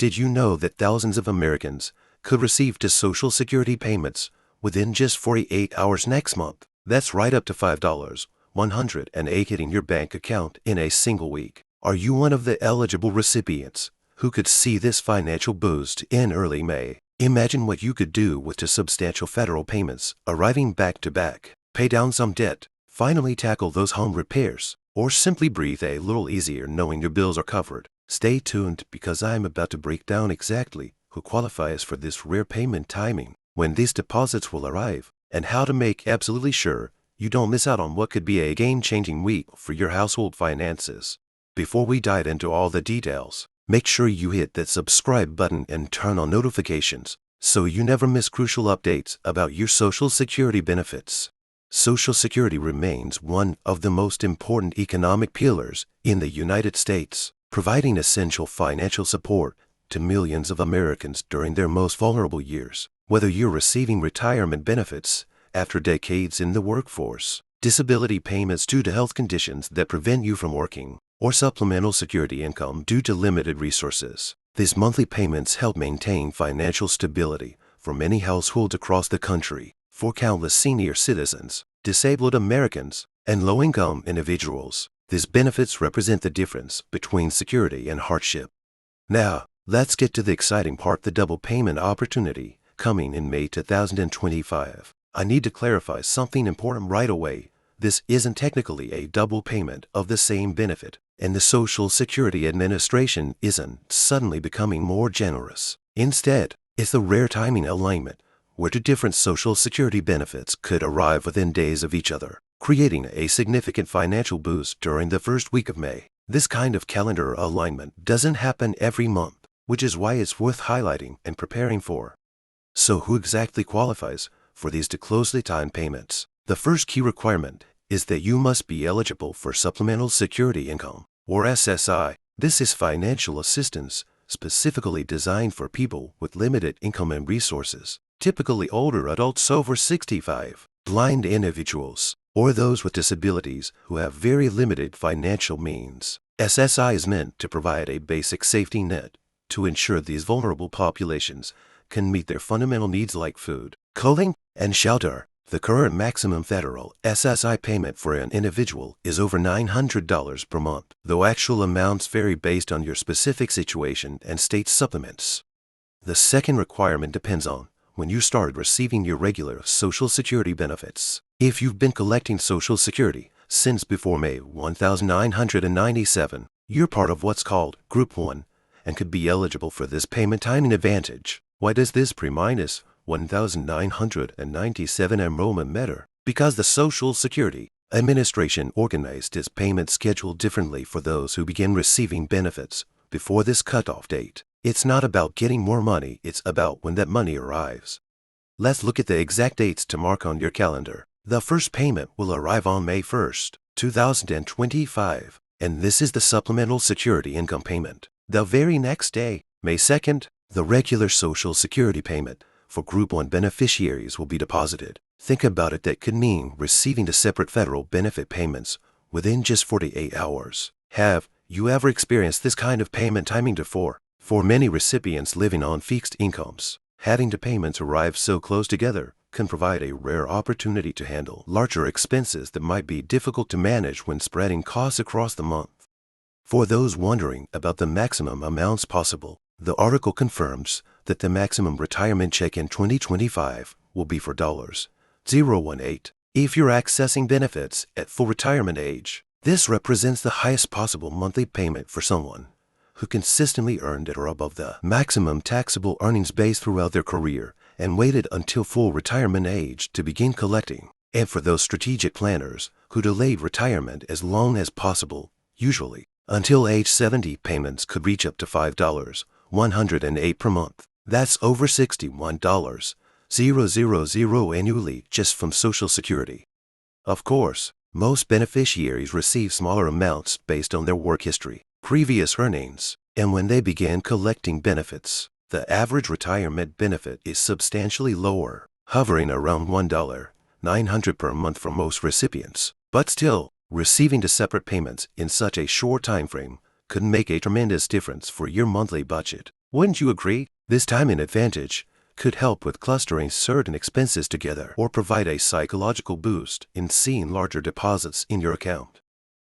Did you know that thousands of Americans could receive the Social Security payments within just 48 hours next month? That's right up to $5, 108 hitting your bank account in a single week. Are you one of the eligible recipients who could see this financial boost in early May? Imagine what you could do with the substantial federal payments arriving back to back. Pay down some debt, finally tackle those home repairs, or simply breathe a little easier knowing your bills are covered. Stay tuned because I'm about to break down exactly who qualifies for this rare payment timing, when these deposits will arrive, and how to make absolutely sure you don't miss out on what could be a game-changing week for your household finances. Before we dive into all the details, make sure you hit that subscribe button and turn on notifications so you never miss crucial updates about your Social Security benefits. Social Security remains one of the most important economic pillars in the United States, providing essential financial support to millions of Americans during their most vulnerable years. Whether you're receiving retirement benefits after decades in the workforce, disability payments due to health conditions that prevent you from working, or supplemental security income due to limited resources, these monthly payments help maintain financial stability for many households across the country. For countless senior citizens, disabled Americans, and low-income individuals, these benefits represent the difference between security and hardship. Now, let's get to the exciting part, the double payment opportunity coming in May 2025. I need to clarify something important right away. This isn't technically a double payment of the same benefit, and the Social Security Administration isn't suddenly becoming more generous. Instead, it's the rare timing alignment where the different Social Security benefits could arrive within days of each other, creating a significant financial boost during the first week of May. This kind of calendar alignment doesn't happen every month, which is why it's worth highlighting and preparing for. So who exactly qualifies for these closely timed payments? The first key requirement is that you must be eligible for Supplemental Security Income, or SSI. This is financial assistance specifically designed for people with limited income and resources, typically older adults over 65, blind individuals, or those with disabilities who have very limited financial means. SSI is meant to provide a basic safety net to ensure these vulnerable populations can meet their fundamental needs like food, clothing, and shelter. The current maximum federal SSI payment for an individual is over $900 per month, though actual amounts vary based on your specific situation and state supplements. The second requirement depends on when you started receiving your regular Social Security benefits. If you've been collecting Social Security since before May 1997, you're part of what's called Group 1 and could be eligible for this payment timing advantage. Why does this pre-minus 1997 enrollment matter? Because the Social Security Administration organized its payment schedule differently for those who begin receiving benefits before this cutoff date. It's not about getting more money, it's about when that money arrives. Let's look at the exact dates to mark on your calendar. The first payment will arrive on May 1st, 2025, and this is the Supplemental Security Income payment. The very next day, May 2nd, the regular Social Security payment for Group 1 beneficiaries will be deposited. Think about it, that could mean receiving the separate federal benefit payments within just 48 hours. Have you ever experienced this kind of payment timing before? For many recipients living on fixed incomes, having the payments arrive so close together can provide a rare opportunity to handle larger expenses that might be difficult to manage when spreading costs across the month. For those wondering about the maximum amounts possible, the article confirms that the maximum retirement check in 2025 will be for $0.018 if you're accessing benefits at full retirement age. This represents the highest possible monthly payment for someone who consistently earned at or above the maximum taxable earnings base throughout their career and waited until full retirement age to begin collecting. And for those strategic planners who delayed retirement as long as possible, usually until age 70, payments could reach up to $5.108 per month. That's over $61,000 annually just from Social Security. Of course, most beneficiaries receive smaller amounts based on their work history, previous earnings, and when they began collecting benefits. The average retirement benefit is substantially lower, hovering around $1.900 per month for most recipients. But still, receiving the separate payments in such a short time frame could make a tremendous difference for your monthly budget. Wouldn't you agree? This timing advantage could help with clustering certain expenses together or provide a psychological boost in seeing larger deposits in your account.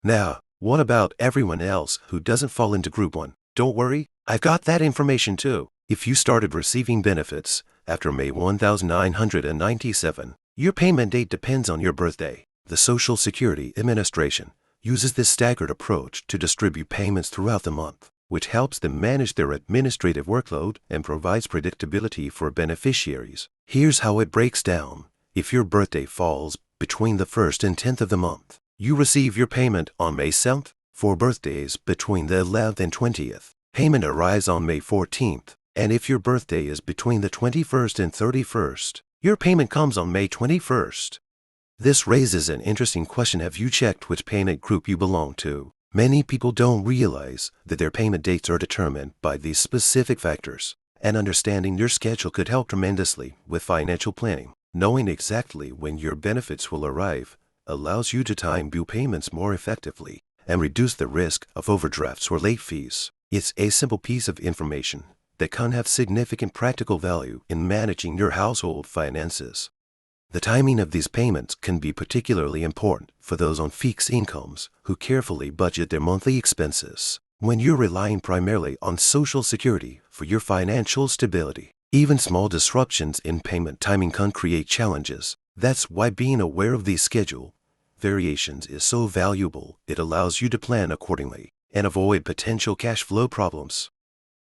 Now, what about everyone else who doesn't fall into Group 1? Don't worry, I've got that information too. If you started receiving benefits after May 1997, your payment date depends on your birthday. The Social Security Administration uses this staggered approach to distribute payments throughout the month, which helps them manage their administrative workload and provides predictability for beneficiaries. Here's how it breaks down. If your birthday falls between the 1st and 10th of the month, you receive your payment on May 7th. For birthdays between the 11th and 20th, payment arrives on May 14th. And if your birthday is between the 21st and 31st, your payment comes on May 21st. This raises an interesting question. Have you checked which payment group you belong to? Many people don't realize that their payment dates are determined by these specific factors, and understanding your schedule could help tremendously with financial planning. Knowing exactly when your benefits will arrive allows you to time bill payments more effectively and reduce the risk of overdrafts or late fees. It's a simple piece of information that can have significant practical value in managing your household finances. The timing of these payments can be particularly important for those on fixed incomes who carefully budget their monthly expenses. When you're relying primarily on Social Security for your financial stability, even small disruptions in payment timing can create challenges. That's why being aware of these schedule variations is so valuable. It allows you to plan accordingly and avoid potential cash flow problems.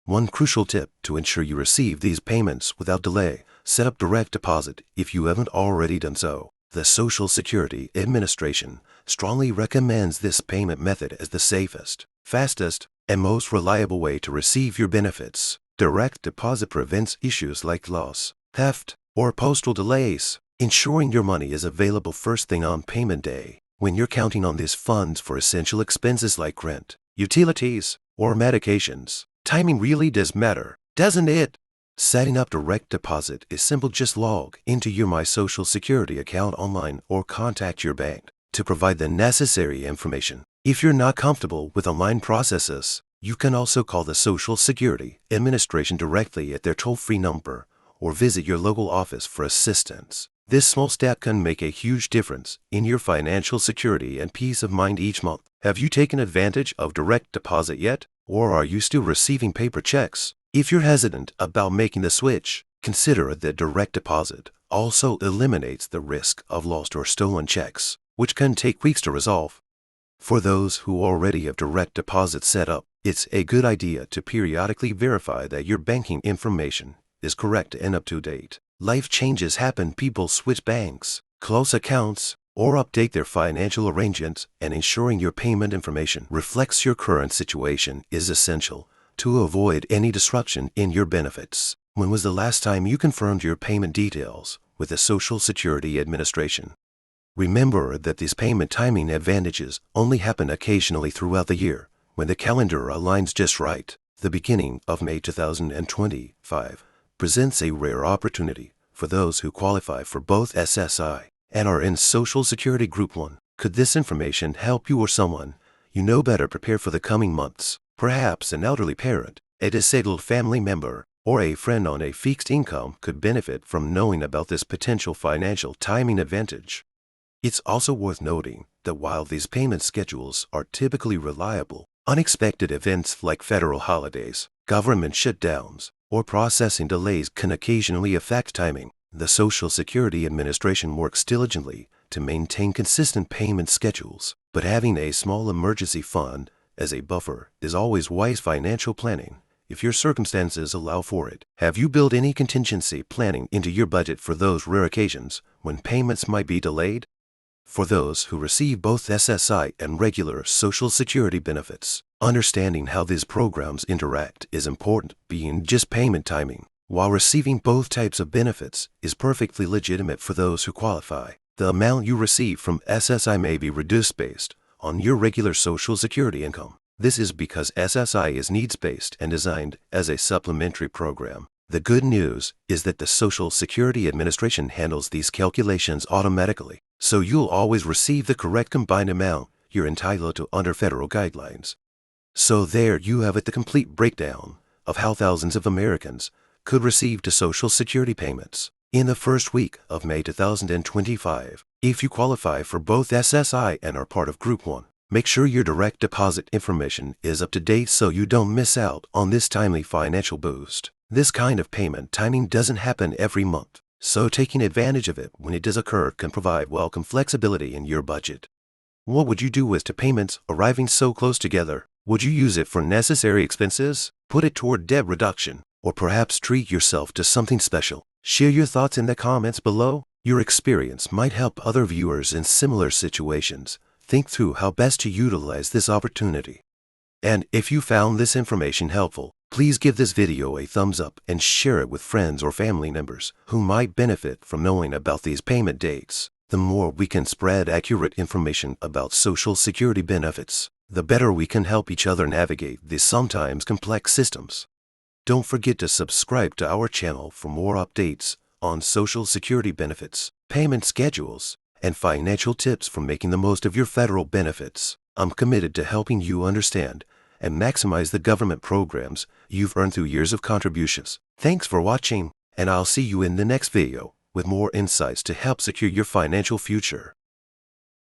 One crucial tip to ensure you receive these payments without delay: set up direct deposit if you haven't already done so. The Social Security Administration strongly recommends this payment method as the safest, fastest, and most reliable way to receive your benefits. Direct deposit prevents issues like loss, theft, or postal delays, ensuring your money is available first thing on payment day. When you're counting on these funds for essential expenses like rent, utilities, or medications, timing really does matter, doesn't it? Setting up direct deposit is simple. Just log into your My Social Security account online or contact your bank to provide the necessary information. If you're not comfortable with online processes, you can also call the Social Security Administration directly at their toll-free number or visit your local office for assistance. This small step can make a huge difference in your financial security and peace of mind each month. Have you taken advantage of direct deposit yet? Or are you still receiving paper checks? If you're hesitant about making the switch, consider that direct deposit also eliminates the risk of lost or stolen checks, which can take weeks to resolve. For those who already have direct deposit set up, it's a good idea to periodically verify that your banking information is correct and up to date. Life changes happen. People switch banks, close accounts, or update their financial arrangements, and ensuring your payment information reflects your current situation is essential to avoid any disruption in your benefits. When was the last time you confirmed your payment details with the Social Security Administration? Remember that these payment timing advantages only happen occasionally throughout the year when the calendar aligns just right. The beginning of May 2025 presents a rare opportunity for those who qualify for both SSI and are in Social Security Group 1. Could this information help you or someone you know better prepare for the coming months? Perhaps an elderly parent, a disabled family member, or a friend on a fixed income could benefit from knowing about this potential financial timing advantage. It's also worth noting that while these payment schedules are typically reliable, unexpected events like federal holidays, government shutdowns, or processing delays can occasionally affect timing. The Social Security Administration works diligently to maintain consistent payment schedules, but having a small emergency fund as a buffer is always wise financial planning if your circumstances allow for it. Have you built any contingency planning into your budget for those rare occasions when payments might be delayed? For those who receive both SSI and regular Social Security benefits, understanding how these programs interact is important beyond just payment timing. While receiving both types of benefits is perfectly legitimate for those who qualify, the amount you receive from SSI may be reduced based on your regular Social Security income. This is because SSI is needs-based and designed as a supplementary program. The good news is that the Social Security Administration handles these calculations automatically, so you'll always receive the correct combined amount you're entitled to under federal guidelines. So there you have it, the complete breakdown of how thousands of Americans could receive the Social Security payments in the first week of May 2025. If you qualify for both SSI and are part of Group 1, make sure your direct deposit information is up to date so you don't miss out on this timely financial boost. This kind of payment timing doesn't happen every month, so taking advantage of it when it does occur can provide welcome flexibility in your budget. What would you do with the payments arriving so close together? Would you use it for necessary expenses, put it toward debt reduction, or perhaps treat yourself to something special? Share your thoughts in the comments below. Your experience might help other viewers in similar situations think through how best to utilize this opportunity. And if you found this information helpful, please give this video a thumbs up and share it with friends or family members who might benefit from knowing about these payment dates. The more we can spread accurate information about Social Security benefits, the better we can help each other navigate these sometimes complex systems. Don't forget to subscribe to our channel for more updates on Social Security benefits, payment schedules, and financial tips for making the most of your federal benefits. I'm committed to helping you understand and maximize the government programs you've earned through years of contributions. Thanks for watching, and I'll see you in the next video with more insights to help secure your financial future.